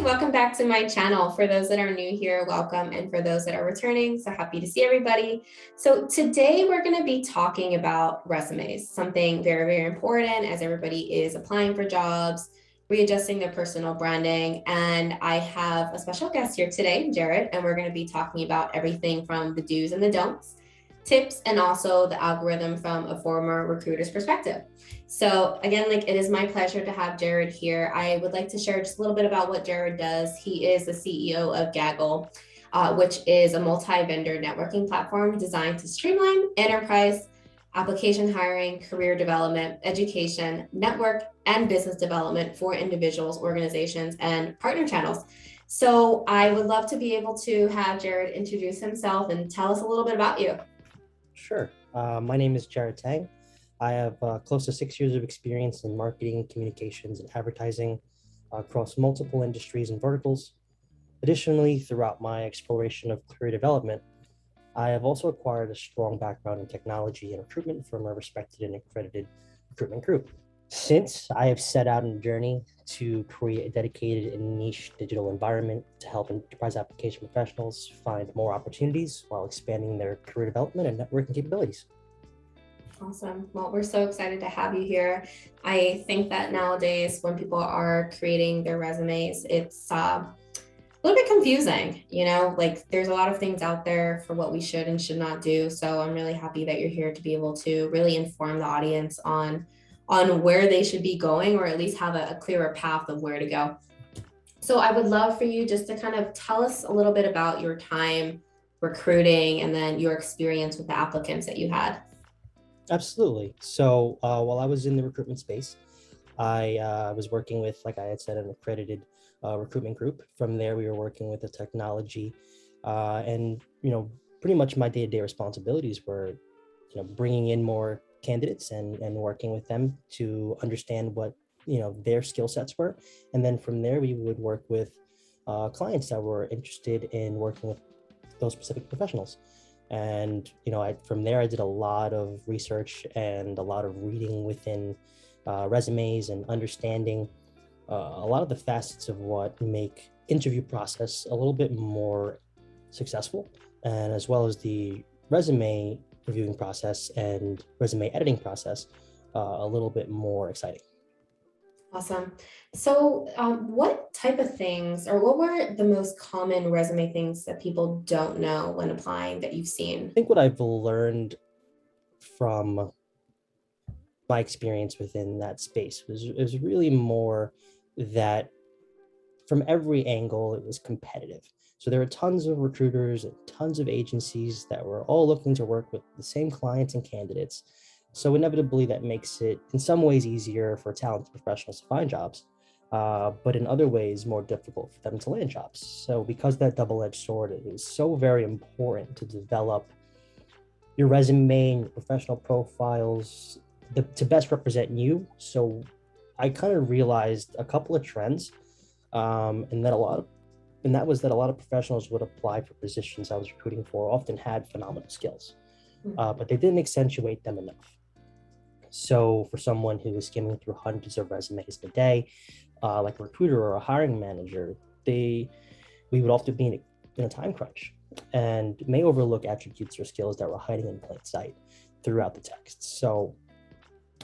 Hey, welcome back to my channel. For those that are new here, welcome. And for those that are returning, so happy to see everybody. So today we're going to be talking about resumes, something very, very important as everybody is applying for jobs, readjusting their personal branding. And I have a special guest here today, Jared, and we're going to be talking about everything from the do's and the don'ts, tips, and also the algorithm from a former recruiter's perspective. So again, like it is my pleasure to have Jared here. I would like to share just a little bit about what Jared does. He is the CEO of Gaggle, which is a multi-vendor networking platform designed to streamline enterprise application hiring, career development, education, network, and business development for individuals, organizations, and partner channels. So I would love to be able to have Jared introduce himself and tell us a little bit about you. Sure. My name is Jared Tang. I have close to 6 years of experience in marketing, communications, and advertising across multiple industries and verticals. Additionally, throughout my exploration of career development, I have also acquired a strong background in technology and recruitment from a respected and accredited recruitment group. Since I have set out on a journey to create a dedicated and niche digital environment to help enterprise application professionals find more opportunities while expanding their career development and networking capabilities. Awesome. Well, we're so excited to have you here. I think that nowadays, when people are creating their resumes, it's a little bit confusing. Like there's a lot of things out there for what we should and should not do. So I'm really happy that you're here to be able to really inform the audience on where they should be going, or at least have a clearer path of where to go. So I would love for you just to kind of tell us a little bit about your time recruiting and then your experience with the applicants that you had. Absolutely. So while I was in the recruitment space, I was working with, like I had said, an accredited recruitment group. From there, we were working with the technology, and pretty much my day-to-day responsibilities were, bringing in more candidates and working with them to understand what their skill sets were, and then from there we would work with clients that were interested in working with those specific professionals. And from there I did a lot of research and a lot of reading within resumes and understanding a lot of the facets of what make interview process a little bit more successful, and as well as the resume reviewing process and resume editing process a little bit more exciting. Awesome. So, what type of things, or what were the most common resume things that people don't know when applying that you've I seen? think what I've learned from my experience within that space was really more that from every angle it was competitive. So there were tons of recruiters and tons of agencies that were all looking to work with the same clients and candidates. So inevitably that makes it in some ways easier for talented professionals to find jobs, but in other ways more difficult for them to land jobs. So because that double-edged sword, it is so very important to develop your resume and your professional profiles to best represent you. So I kind of realized a couple of trends, and that was that a lot of professionals would apply for positions I was recruiting for often had phenomenal skills, but they didn't accentuate them enough. So for someone who is skimming through hundreds of resumes a day, like a recruiter or a hiring manager, we would often be in a time crunch and may overlook attributes or skills that were hiding in plain sight throughout the text. So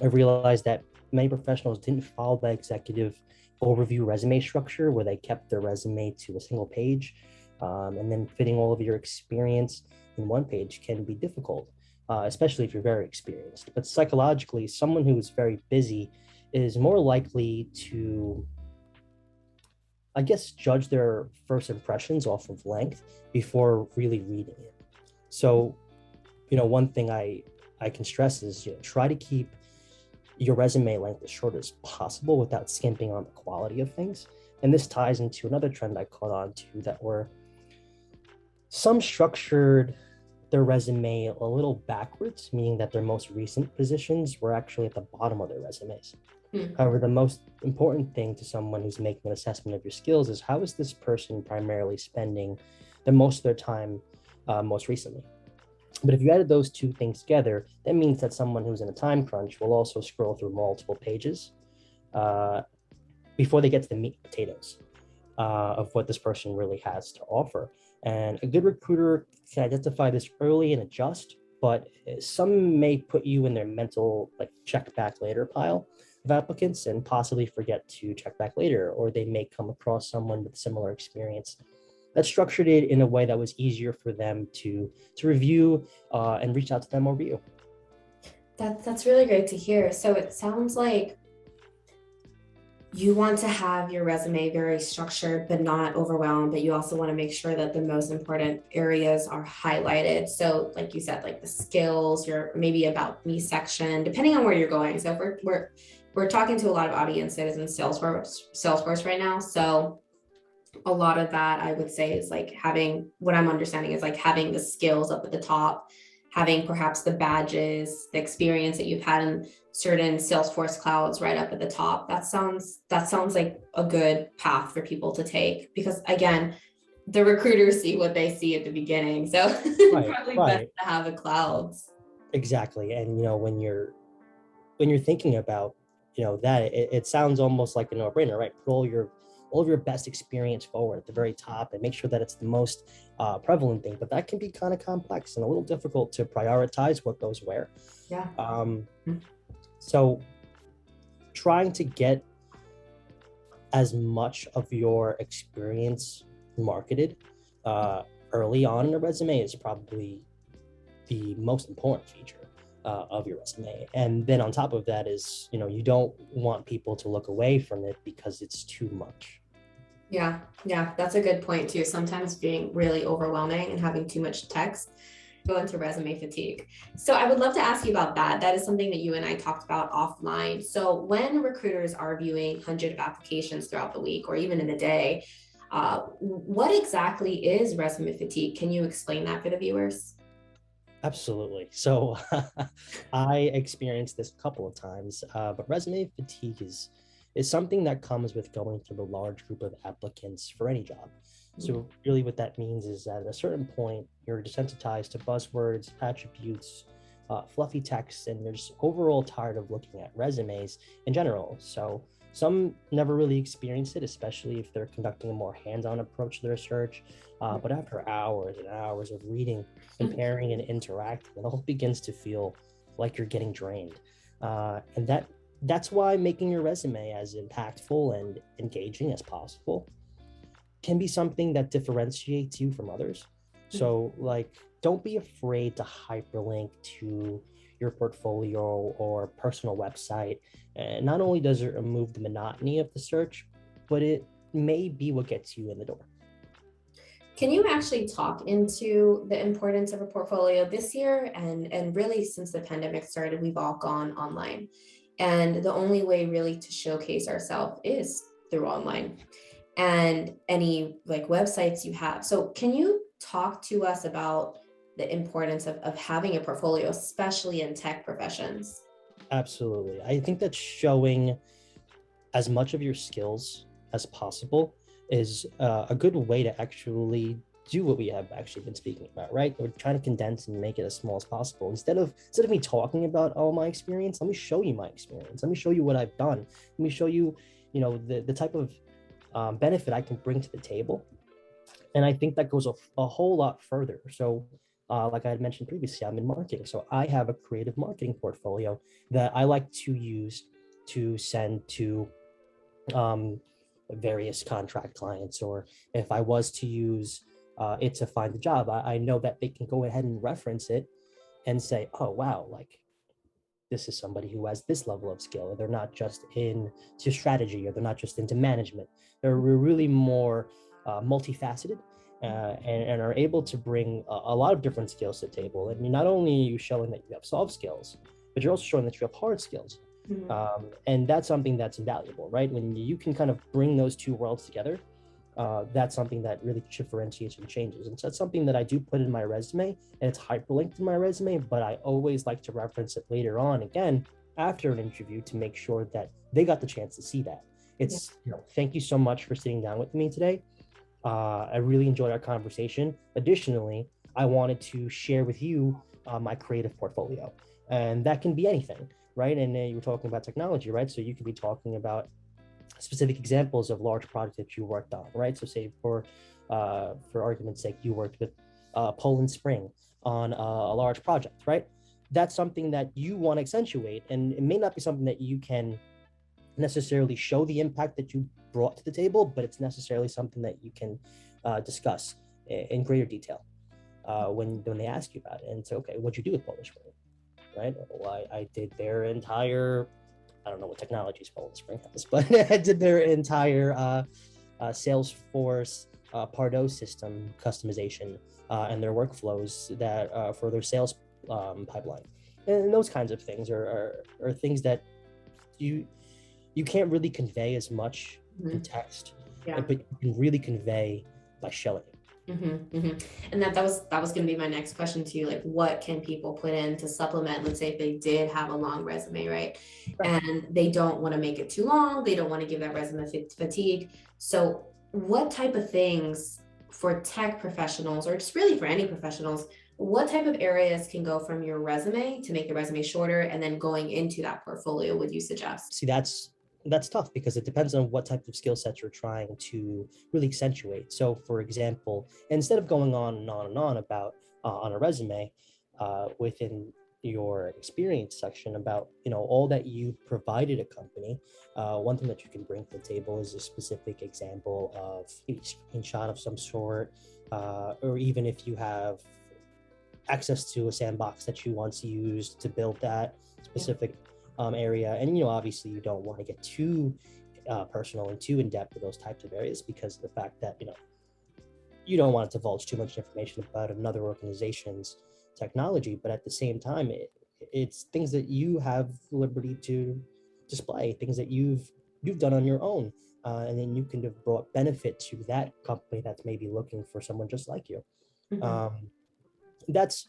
I realized that many professionals didn't follow the executive overview resume structure where they kept their resume to a single page, and then fitting all of your experience in one page can be difficult, especially if you're very experienced. But psychologically, someone who is very busy is more likely to, I guess, judge their first impressions off of length before really reading it. So, one thing I can stress is, try to keep your resume length as short as possible without skimping on the quality of things. And this ties into another trend I caught on to, that were some structured their resume a little backwards, meaning that their most recent positions were actually at the bottom of their resumes. However, the most important thing to someone who's making an assessment of your skills is, how is this person primarily spending the most of their time most recently? But if you added those two things together, that means that someone who's in a time crunch will also scroll through multiple pages before they get to the meat and potatoes. of what this person really has to offer. And a good recruiter can identify this early and adjust, but some may put you in their mental like check back later pile of applicants and possibly forget to check back later, or they may come across someone with similar experience that structured it in a way that was easier for them to review and reach out to them over you. That's really great to hear. So it sounds like you want to have your resume very structured, but not overwhelmed, but you also want to make sure that the most important areas are highlighted. So like you said, like the skills, your maybe about me section, depending on where you're going. So if we're talking to a lot of audiences in Salesforce right now. So a lot of that I would say is like having, what I'm understanding is like having the skills up at the top, having perhaps the badges, the experience that you've had in certain Salesforce clouds right up at the top. That sounds like a good path for people to take, because again, the recruiters see what they see at the beginning. So probably best to have the clouds. Exactly. And when you're thinking about that, it sounds almost like a no-brainer, right? Put all of your best experience forward at the very top and make sure that it's the most prevalent thing. But that can be kind of complex and a little difficult to prioritize what goes where. Yeah. So trying to get as much of your experience marketed early on in a resume is probably the most important feature of your resume. And then on top of that is, you don't want people to look away from it because it's too much. Yeah, that's a good point too. Sometimes being really overwhelming and having too much text go into resume fatigue. So I would love to ask you about that. That is something that you and I talked about offline. So when recruiters are viewing hundreds of applications throughout the week or even in a day, what exactly is resume fatigue? Can you explain that for the viewers? Absolutely. So I experienced this a couple of times, but resume fatigue is something that comes with going through a large group of applicants for any job. So really what that means is that at a certain point, you're desensitized to buzzwords, attributes, fluffy text, and you're just overall tired of looking at resumes in general. So some never really experience it, especially if they're conducting a more hands-on approach to their search. But after hours and hours of reading, comparing, and interacting, it all begins to feel like you're getting drained. And that's why making your resume as impactful and engaging as possible can be something that differentiates you from others. So like, don't be afraid to hyperlink to your portfolio or personal website. And not only does it remove the monotony of the search, but it may be what gets you in the door. Can you actually talk into the importance of a portfolio this year? And really since the pandemic started, we've all gone online. And the only way really to showcase ourselves is through online and any like websites you have. So can you talk to us about the importance of having a portfolio, especially in tech professions? Absolutely. I think that showing as much of your skills as possible is a good way to actually do what we have actually been speaking about, right? We're trying to condense and make it as small as possible. Instead of me talking about all my experience, let me show you my experience. Let me show you what I've done. Let me show you, the type of benefit I can bring to the table. And I think that goes a whole lot further. So like I had mentioned previously, I'm in marketing. So I have a creative marketing portfolio that I like to use to send to various contract clients, or if I was to use it to find a job, I know that they can go ahead and reference it and say, oh, wow, like this is somebody who has this level of skill. They're not just into strategy, or they're not just into management. They're really more multifaceted and are able to bring a lot of different skills to the table. And not only are you showing that you have soft skills, but you're also showing that you have hard skills. And that's something that's invaluable, right? When you can kind of bring those two worlds together, that's something that really differentiates and changes. And so that's something that I do put in my resume, and it's hyperlinked in my resume, but I always like to reference it later on again after an interview to make sure that they got the chance to see that. It's, thank you so much for sitting down with me today. I really enjoyed our conversation. Additionally, I wanted to share with you my creative portfolio, and that can be anything, right? And you were talking about technology, right? So you could be talking about specific examples of large projects that you worked on, right? So say for argument's sake, you worked with Poland Spring on a large project, right? That's something that you want to accentuate, and it may not be something that you can necessarily show the impact that you brought to the table, but it's necessarily something that you can discuss in greater detail when they ask you about it. And so, okay, what'd you do with Polish Spring, right? Well, I did their entire, I don't know what technologies Poland Spring has, but I did their entire Salesforce Pardo system customization and their workflows that for their sales pipeline. And those kinds of things are things that you can't really convey as much in text, but you can really convey by showing it. And that was going to be my next question to you. Like, what can people put in to supplement? Let's say if they did have a long resume, right? And they don't want to make it too long. They don't want to give that resume fatigue. So what type of things for tech professionals, or just really for any professionals, what type of areas can go from your resume to make the resume shorter and then going into that portfolio would you suggest? See, that's tough because it depends on what type of skill sets you're trying to really accentuate. So for example, instead of going on and on and on about on a resume within your experience section about all that you provided a company, one thing that you can bring to the table is a specific example of a screenshot of some sort, or even if you have access to a sandbox that you once used to build that specific area. And obviously you don't want to get too personal and too in-depth with those types of areas because of the fact that you don't want to divulge too much information about another organization's technology, but at the same time it's things that you have liberty to display, things that you've done on your own, and then you can have brought benefit to that company that's maybe looking for someone just like you. That's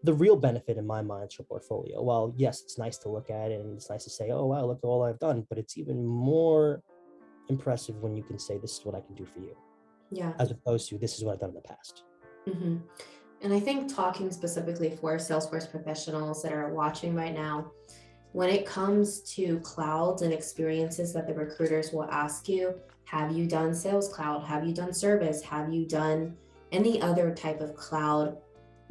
the real benefit in my mind to your portfolio. Well, yes, it's nice to look at it and it's nice to say, oh, wow, look at all I've done. But it's even more impressive when you can say, this is what I can do for you. Yeah. As opposed to, this is what I've done in the past. And I think talking specifically for Salesforce professionals that are watching right now, when it comes to clouds and experiences that the recruiters will ask you, have you done Sales Cloud? Have you done Service? Have you done any other type of cloud?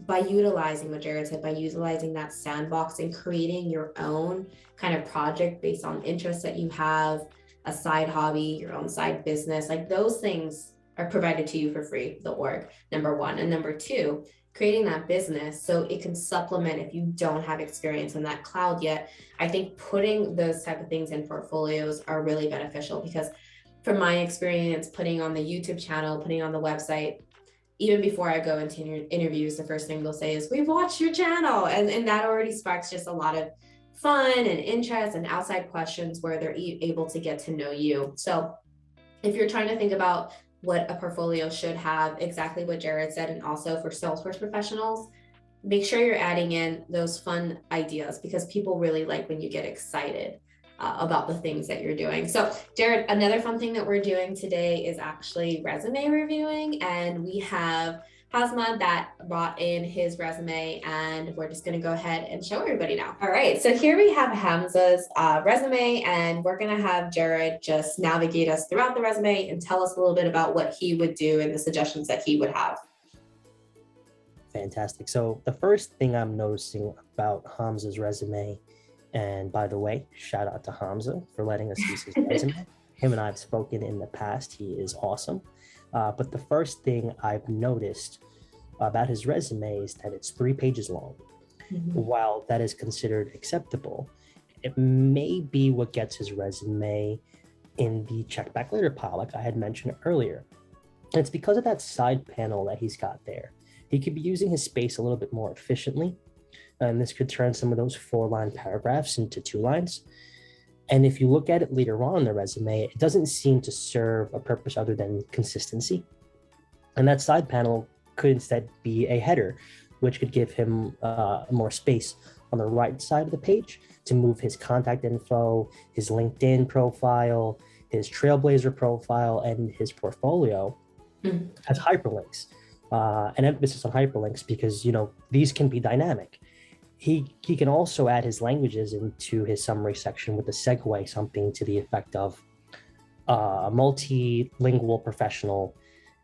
By utilizing what Jared said, by utilizing that sandbox and creating your own kind of project based on interests that you have, a side hobby, your own side business, like those things are provided to you for free, the org, number one. And number two, creating that business so it can supplement if you don't have experience in that cloud yet. I think putting those type of things in portfolios are really beneficial because from my experience, putting on the YouTube channel, putting on the website, even before I go into interviews, the first thing they'll say is, we've watched your channel. And that already sparks just a lot of fun and interest and outside questions where they're able to get to know you. So if you're trying to think about what a portfolio should have, exactly what Jared said, and also for Salesforce professionals, make sure you're adding in those fun ideas because people really like when you get excited about the things that you're doing. So Jared, another fun thing that we're doing today is actually resume reviewing, and we have Hazma that brought in his resume, and we're just going to go ahead and show everybody now. All right, so here we have Hamza's resume, and we're going to have Jared just navigate us throughout the resume and tell us a little bit about what he would do and the suggestions that he would have. Fantastic. So the first thing I'm noticing about Hamza's resume, and by the way, shout out to Hamza for letting us use his resume. Him and I have spoken in the past. He is awesome. But the first thing I've noticed about his resume is that it's 3 pages long. While that is considered acceptable, it may be what gets his resume in the check back later pile, like I had mentioned earlier. And it's because of that side panel that he's got there. He could be using his space a little bit more efficiently. And this could turn some of those 4-line paragraphs into 2 lines. And if you look at it later on in the resume, it doesn't seem to serve a purpose other than consistency. And that side panel could instead be a header, which could give him more space on the right side of the page to move his contact info, his LinkedIn profile, his Trailblazer profile, and his portfolio as hyperlinks. An emphasis on hyperlinks because, these can be dynamic. He can also add his languages into his summary section with a segue, something to the effect of, multilingual professional,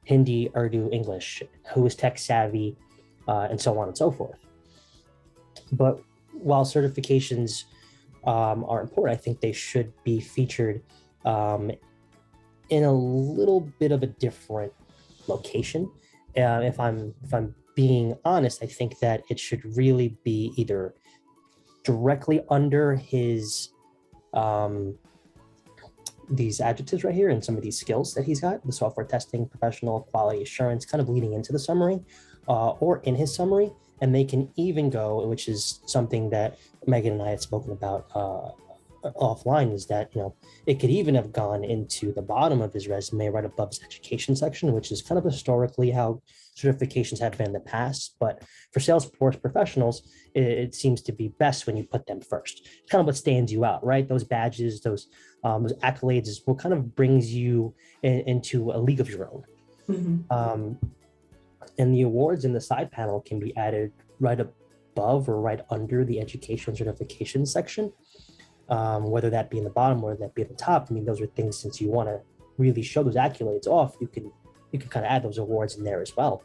Hindi, Urdu, English, who is tech savvy, and so on and so forth. But while certifications are important, I think they should be featured in a little bit of a different location. If I'm being honest, I think that it should really be either directly under his these adjectives right here and some of these skills that he's got, the software testing, professional, quality assurance, kind of leading into the summary, or in his summary. And they can even go, which is something that Megan and I had spoken about offline, is that, it could even have gone into the bottom of his resume right above his education section, which is kind of historically how certifications have been in the past. But for Salesforce professionals, it seems to be best when you put them first. It's kind of what stands you out, right? Those badges, those accolades is what kind of brings you into a league of your own. Mm-hmm. And the awards in the side panel can be added right above or right under the education certification section, whether that be in the bottom or that be at the top. I mean, those are things, since you want to really show those accolades off, you can kind of add those awards in there as well.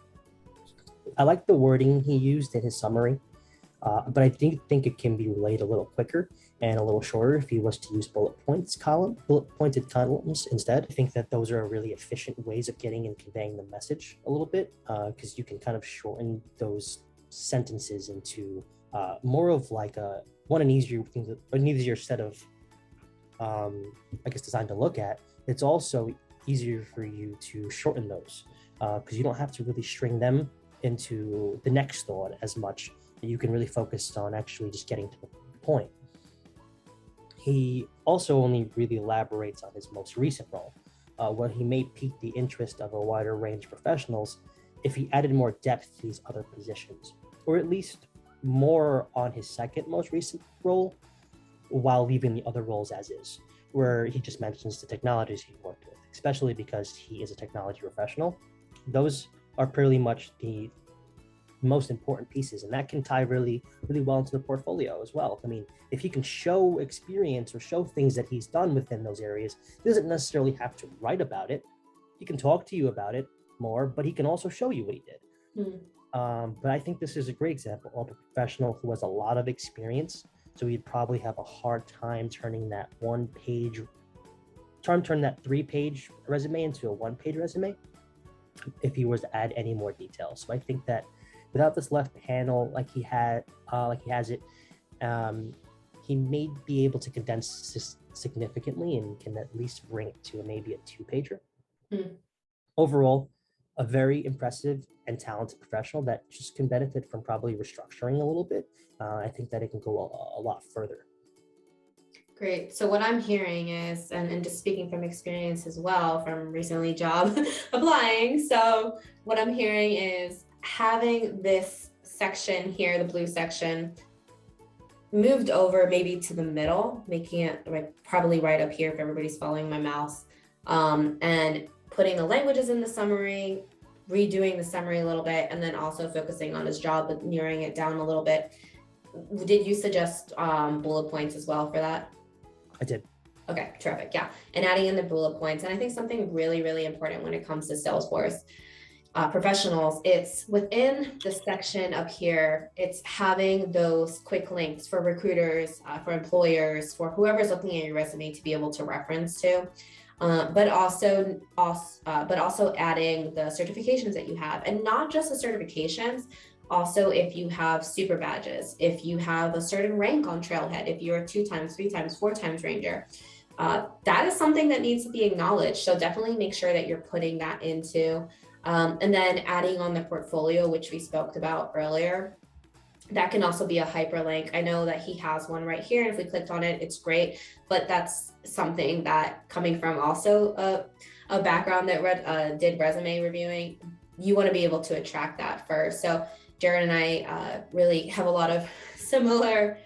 I like the wording he used in his summary, but I think it can be relayed a little quicker and a little shorter if he was to use bullet pointed columns instead. I think that those are really efficient ways of getting and conveying the message a little bit, because you can kind of shorten those sentences into more of like an easier set of, designed to look at. It's also easier for you to shorten those because you don't have to really string them into the next thought as much. You can really focus on actually just getting to the point. He also only really elaborates on his most recent role, where he may pique the interest of a wider range of professionals if he added more depth to these other positions, or at least more on his second most recent role, while leaving the other roles as is, where he just mentions the technologies he worked with, especially because he is a technology professional. Those are pretty much the most important pieces, and that can tie really, really well into the portfolio as well. I mean, if he can show experience or show things that he's done within those areas, he doesn't necessarily have to write about it. He can talk to you about it more, but he can also show you what he did. But I think this is a great example of a professional who has a lot of experience, so he'd probably have a hard time turning that 3-page resume into a 1-page resume if he was to add any more details. So I think that without this left panel like he has it, he may be able to condense this significantly and can at least bring it to maybe a 2-pager. Overall, a very impressive and talented professional that just can benefit from probably restructuring a little bit. I think that it can go a lot further. Great. So what I'm hearing is, and just speaking from experience as well, from recently job applying. So what I'm hearing is having this section here, the blue section, moved over maybe to the middle, making it like probably right up here if everybody's following my mouse, and putting the languages in the summary, redoing the summary a little bit, and then also focusing on his job, but narrowing it down a little bit. Did you suggest bullet points as well for that? I did. Okay, terrific. Yeah, and adding in the bullet points. And I think something really, really important when it comes to Salesforce professionals, it's within the section up here, it's having those quick links for recruiters, for employers, for whoever's looking at your resume to be able to reference to. But also adding the certifications that you have, and not just the certifications, also if you have super badges, if you have a certain rank on Trailhead, if you're a 2 times, 3 times, 4 times ranger, that is something that needs to be acknowledged. So definitely make sure that you're putting that into, and then adding on the portfolio, which we spoke about earlier. That can also be a hyperlink. I know that he has one right here, and if we clicked on it, it's great, but that's something that, coming from also a background that did resume reviewing, you want to be able to attract that first. So Jared and I really have a lot of similar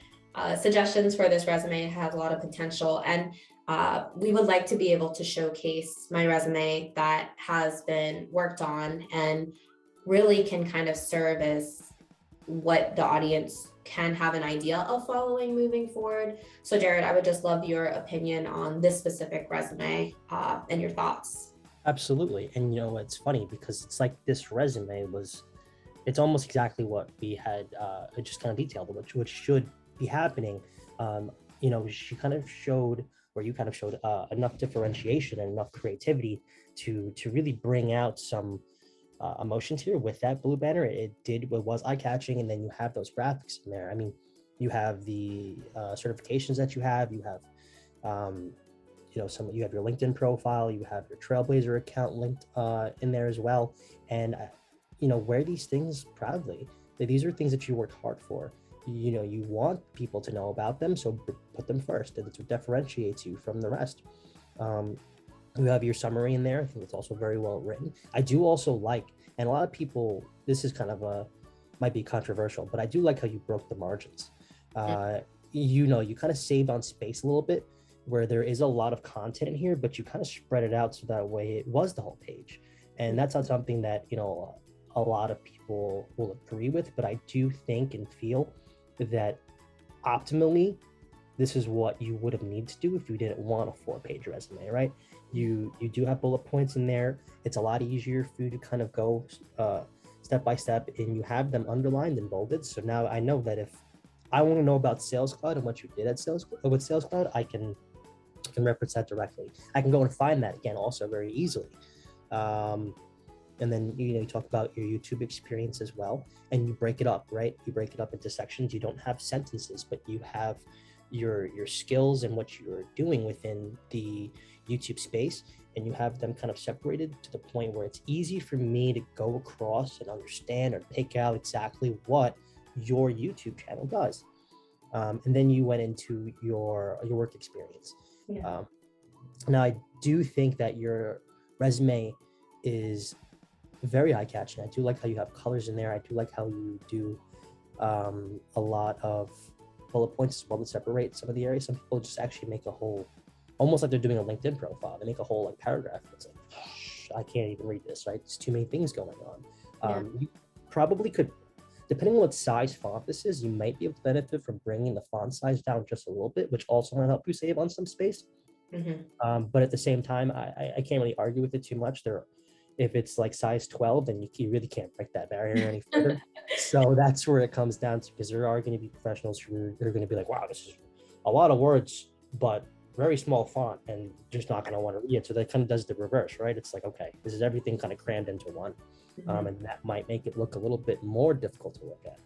suggestions for this resume. It has a lot of potential, and we would like to be able to showcase my resume that has been worked on and really can kind of serve as what the audience can have an idea of following moving forward. So Jared, I would just love your opinion on this specific resume and your thoughts. Absolutely. And it's funny because it's like this resume it's almost exactly what we had just kind of detailed, which should be happening. She kind of showed, or you kind of showed enough differentiation and enough creativity to really bring out some emotions here with that blue banner. It was eye-catching, and then you have those graphics in there. I mean, you have the certifications that you have you have your LinkedIn profile, you have your Trailblazer account linked in there as well, and wear these things proudly. These are things that you worked hard for. You want people to know about them, so put them first, and it's what differentiates you from the rest. You have your summary in there. I think it's also very well written. I do also like, and a lot of people, this is kind of might be controversial, but I do like how you broke the margins. You kind of saved on space a little bit, where there is a lot of content in here, but you kind of spread it out so that way it was the whole page. And that's not something that, a lot of people will agree with, but I do think and feel that optimally, this is what you would have needed to do if you didn't want a 4-page resume, right? You do have bullet points in there. It's a lot easier for you to kind of go step by step, and you have them underlined and bolded. So now I know that if I want to know about Sales Cloud and what you did at with Sales Cloud, I can reference that directly. I can go and find that again also very easily. And then, you talk about your YouTube experience as well, and you break it up, right? You break it up into sections. You don't have sentences, but you have your skills and what you're doing within the YouTube space, and you have them kind of separated to the point where it's easy for me to go across and understand or pick out exactly what your YouTube channel does. And then you went into your work experience. Yeah. Now, I do think that your resume is very eye-catching. I do like how you have colors in there. I do like how you do a lot of bullet points as well to separate some of the areas. Some people just actually make a whole, almost like they're doing a LinkedIn profile. They make a whole paragraph. It's like, I can't even read this, right? There's too many things going on. You probably could, depending on what size font this is, you might be able to benefit from bringing the font size down just a little bit, which also might help you save on some space. But at the same time, I can't really argue with it too much. If it's like size 12, then you really can't break that barrier any further. So that's where it comes down to, because there are going to be professionals who are going to be like, wow, this is a lot of words, but very small font, and just not going to want to read it. So that kind of does the reverse, right? It's like, okay, this is everything kind of crammed into one. And that might make it look a little bit more difficult to look at.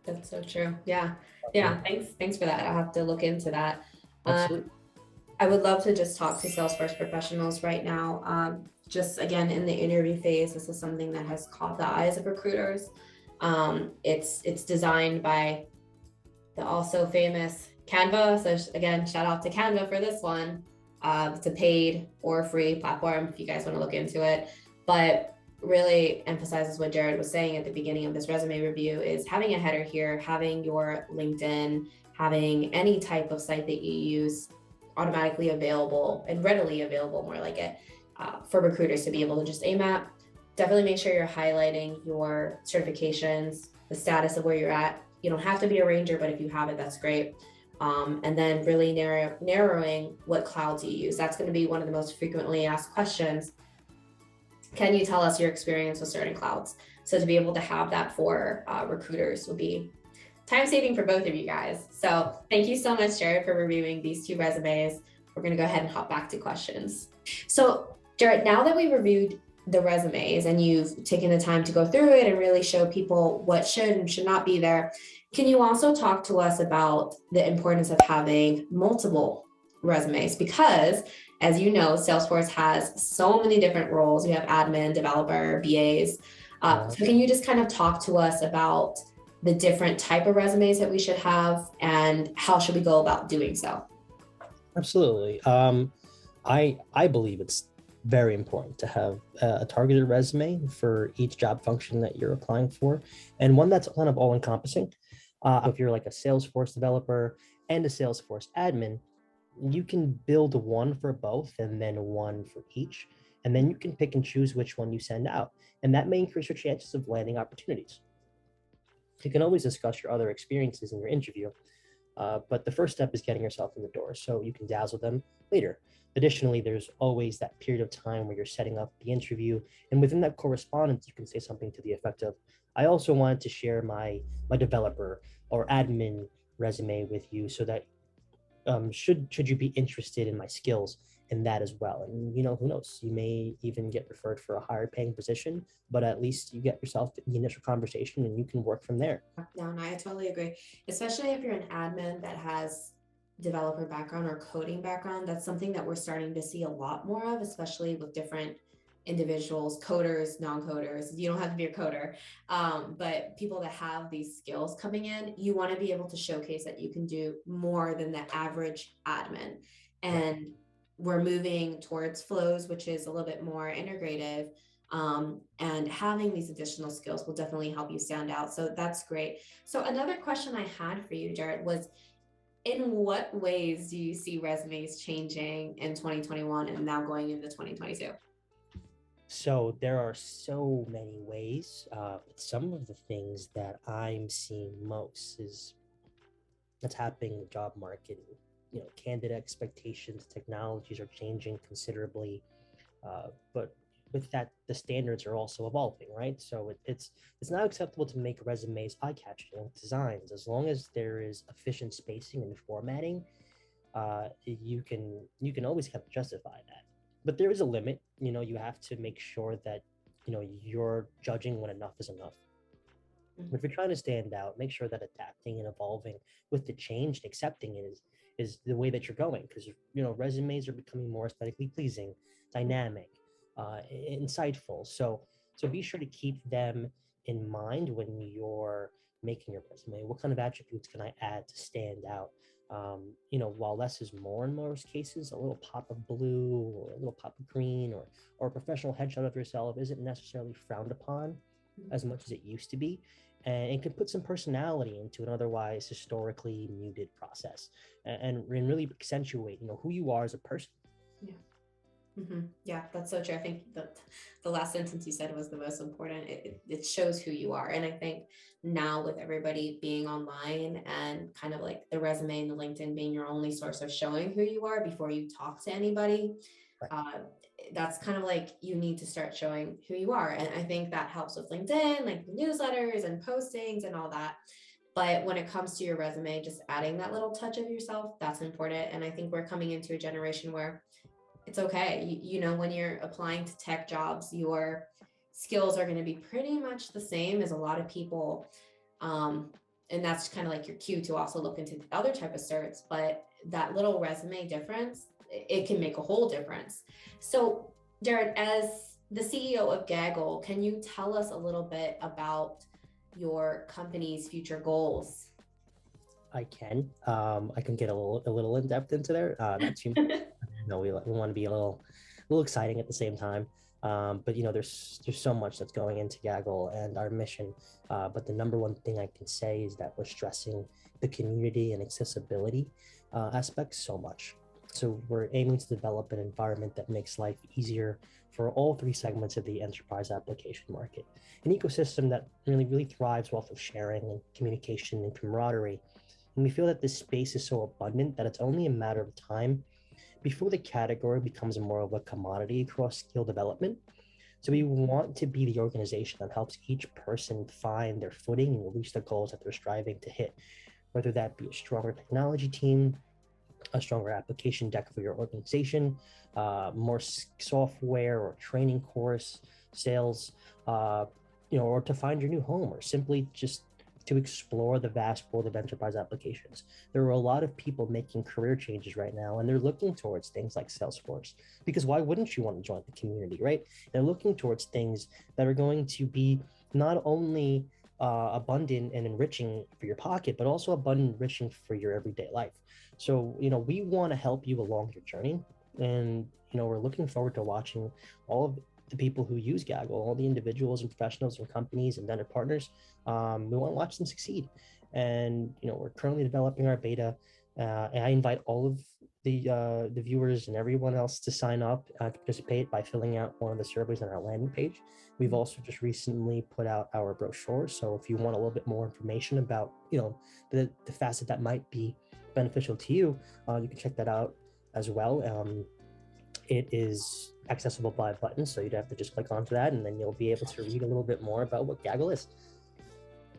That's so true. Yeah. Thanks for that. I'll have to look into that. I would love to just talk to Salesforce professionals right now. Just again, in the interview phase, this is something that has caught the eyes of recruiters. It's designed by the also famous Canva. So again, shout out to Canva for this one. It's a paid or free platform if you guys want to look into it, but really emphasizes what Jared was saying at the beginning of this resume review, is having a header here, having your LinkedIn, having any type of site that you use automatically available and readily available, more like it, for recruiters to be able to just aim at. Definitely make sure you're highlighting your certifications, the status of where you're at. You don't have to be a ranger, but if you have it, that's great. And then really narrowing what clouds you use. That's going to be one of the most frequently asked questions. Can you tell us your experience with certain clouds? So to be able to have that for recruiters will be time saving for both of you guys. So thank you so much, Jared, for reviewing these 2 resumes. We're going to go ahead and hop back to questions. So Jared, now that we reviewed the resumes and you've taken the time to go through it and really show people what should and should not be there, can you also talk to us about the importance of having multiple resumes? Because as you know, Salesforce has so many different roles. We have admin, developer, BAs. So can you just kind of talk to us about the different type of resumes that we should have and how should we go about doing so? Absolutely. I believe it's very important to have a targeted resume for each job function that you're applying for, and one that's kind of all encompassing. If you're like a Salesforce developer and a Salesforce admin, you can build one for both and then one for each, and then you can pick and choose which one you send out, and that may increase your chances of landing opportunities. You can always discuss your other experiences in your interview, but the first step is getting yourself in the door so you can dazzle them later. Additionally, there's always that period of time where you're setting up the interview, and within that correspondence, you can say something to the effect of, "I also wanted to share my developer or admin resume with you so that should you be interested in my skills in that as well." And who knows, you may even get referred for a higher paying position, but at least you get yourself the initial conversation and you can work from there. No, I totally agree. Especially if you're an admin that has developer background or coding background, that's something that we're starting to see a lot more of, especially with different individuals, coders, non-coders. You don't have to be a coder, but people that have these skills coming in, you want to be able to showcase that you can do more than the average admin. And we're moving towards flows, which is a little bit more integrative. And having these additional skills will definitely help you stand out. So that's great. So another question I had for you, Jared, was in what ways do you see resumes changing in 2021 and now going into 2022? So there are so many ways, but some of the things that I'm seeing most is that's happening in the job market. Candidate expectations, technologies are changing considerably, but with that, the standards are also evolving, right? So it's not acceptable to make resumes eye-catching designs as long as there is efficient spacing and formatting. You can always kind of justify that, but there is a limit. You have to make sure that you're judging when enough is enough. If you're trying to stand out, make sure that adapting and evolving with the change and accepting it is the way that you're going, because resumes are becoming more aesthetically pleasing, dynamic, insightful. So be sure to keep them in mind when you're making your resume. What kind of attributes can I add to stand out? While less is more in most cases, a little pop of blue or a little pop of green or a professional headshot of yourself isn't necessarily frowned upon as much as it used to be, and it can put some personality into an otherwise historically muted process, and really accentuate who you are as a person. Yeah. Yeah, that's so true. I think the last sentence you said was the most important. It shows who you are. And I think now with everybody being online and kind of like the resume and the LinkedIn being your only source of showing who you are before you talk to anybody, Right. that's kind of like you need to start showing who you are. And I think that helps with LinkedIn, like the newsletters and postings and all that. But when it comes to your resume, just adding that little touch of yourself, that's important. And I think we're coming into a generation where it's okay. When you're applying to tech jobs, your skills are going to be pretty much the same as a lot of people. And that's kind of like your cue to also look into the other type of certs. But that little resume difference, it can make a whole difference. So, Jared, as the CEO of Gaggle, can you tell us a little bit about your company's future goals? I can get a little in depth into there. Not too we want to be a little exciting at the same time. But there's so much that's going into Gaggle and our mission. But the number one thing I can say is that we're stressing the community and accessibility aspects so much. So we're aiming to develop an environment that makes life easier for all three segments of the enterprise application market. An ecosystem that really thrives off of sharing and communication and camaraderie. And we feel that this space is so abundant that it's only a matter of time before the category becomes more of a commodity across skill development. So we want to be the organization that helps each person find their footing and reach the goals that they're striving to hit, whether that be a stronger technology team, a stronger application deck for your organization, more software or training course, sales, or to find your new home, or simply just to explore the vast world of enterprise applications. There are a lot of people making career changes right now, and they're looking towards things like Salesforce, because why wouldn't you want to join the community, right? They're looking towards things that are going to be not only abundant and enriching for your pocket, but also abundant and enriching for your everyday life. So, we want to help you along your journey. And, we're looking forward to watching all of the people who use Gaggle, all the individuals and professionals and companies and vendor partners. We want to watch them succeed. And, we're currently developing our beta. And I invite all of the viewers and everyone else to sign up to participate by filling out one of the surveys on our landing page. We've also just recently put out our brochure. So if you want a little bit more information about, the facet that might be beneficial to you, you can check that out as well. It is accessible by a button, so you'd have to just click onto that, and then you'll be able to read a little bit more about what Gaggle is.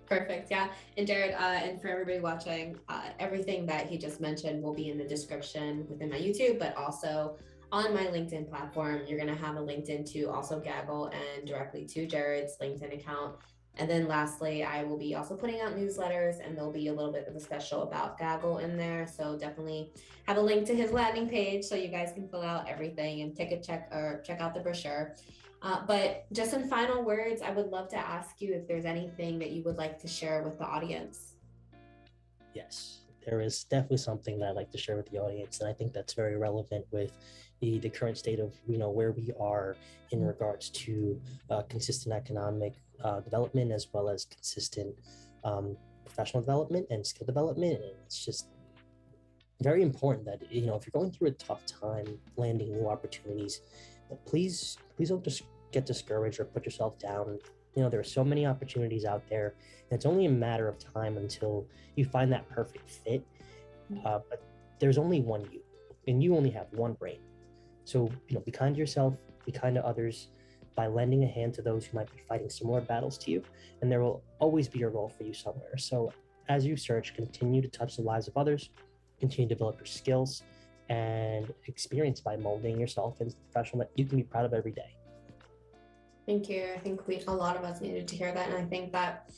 Perfect. Yeah. And Jared, and for everybody watching, everything that he just mentioned will be in the description within my YouTube, but also on my LinkedIn platform. You're going to have a LinkedIn to also Gaggle and directly to Jared's LinkedIn account. And then lastly, I will be also putting out newsletters, and there'll be a little bit of a special about Gaggle in there. So definitely have a link to his landing page so you guys can fill out everything and take a check or check out the brochure. But just in final words, I would love to ask you if there's anything that you would like to share with the audience. Yes, there is definitely something that I'd like to share with the audience, and I think that's very relevant with the current state of where we are in regards to consistent economic development, as well as consistent professional development and skill development. And it's just very important that if you're going through a tough time landing new opportunities, please don't just get discouraged or put yourself down. There are so many opportunities out there, and it's only a matter of time until you find that perfect fit. But there's only one you, and you only have one brain. So be kind to yourself, be kind to others by lending a hand to those who might be fighting similar battles to you, and there will always be a role for you somewhere. So as you search, continue to touch the lives of others, continue to develop your skills and experience by molding yourself into a professional that you can be proud of every day. Thank you. I think a lot of us needed to hear that. And I think that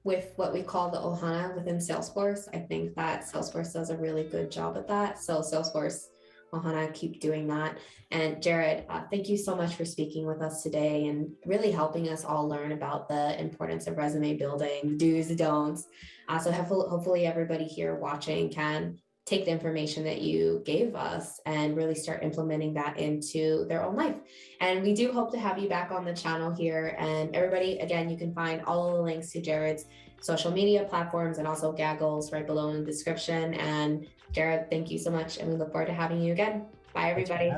with what we call the Ohana within Salesforce, I think that Salesforce does a really good job at that. So Salesforce, Ohana, keep doing that. And Jared, thank you so much for speaking with us today and really helping us all learn about the importance of resume building, do's, don'ts. So hopefully everybody here watching can take the information that you gave us and really start implementing that into their own life. And we do hope to have you back on the channel here. And everybody, again, you can find all of the links to Jared's social media platforms and also Gaggle's right below in the description. And Jared, thank you so much. And we look forward to having you again. Bye, everybody.